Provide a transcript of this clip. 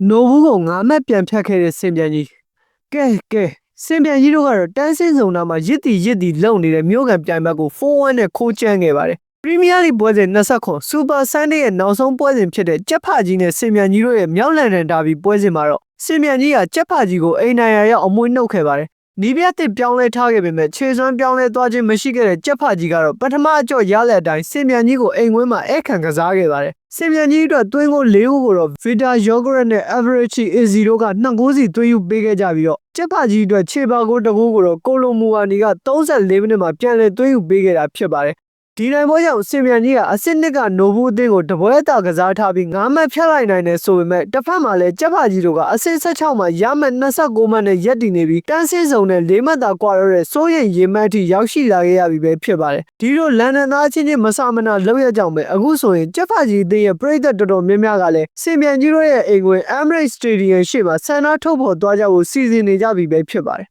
နိုဘူးကိုငါမှတ်ပြန်ဖြတ်ခဲ့တဲ့စင်ပြန်ကြီးကဲစင်ပြန်ကြီးတို့ကတော့တန်းစင်းစုံနာမှာရစ်တီလုံနေတဲ့မြို့ကန်ပြိုင်ဘက်ကို4-1နဲ့ခိုးချမ်းခဲ့ပါတယ်ပရီးမီးယားလိပွဲစဉ်29စူပါဆန်ဒေးရဲ့နောက်ဆုံးပွဲစဉ်ဖြစ်တဲ့ကြက်ဖကြီးနဲ့စင်ပြန်ကြီးတို့ရဲ့မြောက်လန်ဒန်ဒါဘီပွဲစဉ်မှာတော့စင်ပြန်ကြီးကကြက်ဖကြီးကိုအိမ်နိုင်ရရောက်အမွှေးနှုတ်ခဲ့ပါတယ်နီးပြတစ်ပြောင်းလဲထားခဲ့ပေမဲ့ခြေစွမ်းပြောင်းလဲသွားခြင်းမရှိခဲ့တဲ့ကြက်ဖကြီးကတော့ပထမအကြော့ရလက်အတိုင်းစင်ပြန်ကြီးကိုအိမ်ဝင်းမှာဧကန်ကစားခဲ့ပါတယ်စင်ပြန်ကြီးအတွက်သွင်းကို၄ခုကိုတော့ဗီတာယောဂရက်နဲ့ average AZ တို့က2ဂိုးစီသွင်းယူပေးခဲ့ကြပြီးတော့ကြက်ဖကြီးအတွက်ခြေပါကို1ဂိုးကိုတော့ကိုလိုမူဝါနီက34မိနစ်မှာပြန်လည်သွင်းယူပေးခဲ့တာဖြစ်ပါတယ်ဒီနိုင်ပွဲကြောင့်စင်ပြန်ကြီးကအစစ်နှစ်ကနိုဘူးအသင်းကိုတပွဲတာကစားထားပြီး9မှတ်ဖြတ်လိုက်နိုင်တယ်ဆိုပေမဲ့တစ်ဖက်မှာလည်းကြက်ဖကြီးတို့ကအစစ်16မှာရမှတ်29မှတ်နဲ့ရပ်တည်နေပြီးတန်းစင်းစုံနဲ့4မှတ်သာကွာတော့တဲ့စိုးရိမ်ရေမှတ်အထိရောက်ရှိလာခဲ့ရပြီပဲဖြစ်ပါတယ်ဒီလိုလန်ဒန်သားချင်းချင်းမဆမနာလောက်ရကြောင်ပဲအခုဆိုရင်ကြက်ဖကြီးအသင်းရဲ့ပရိသတ်တော်တော်များများကလည်းစင်ပြန်ကြီးတို့ရဲ့အိမ်ဝင် Emirates Stadium ရှေ့မှာဆန္ဒထုတ်ဖော်သွားကြဖို့စီစဉ်နေကြပြီပဲဖြစ်ပါတယ်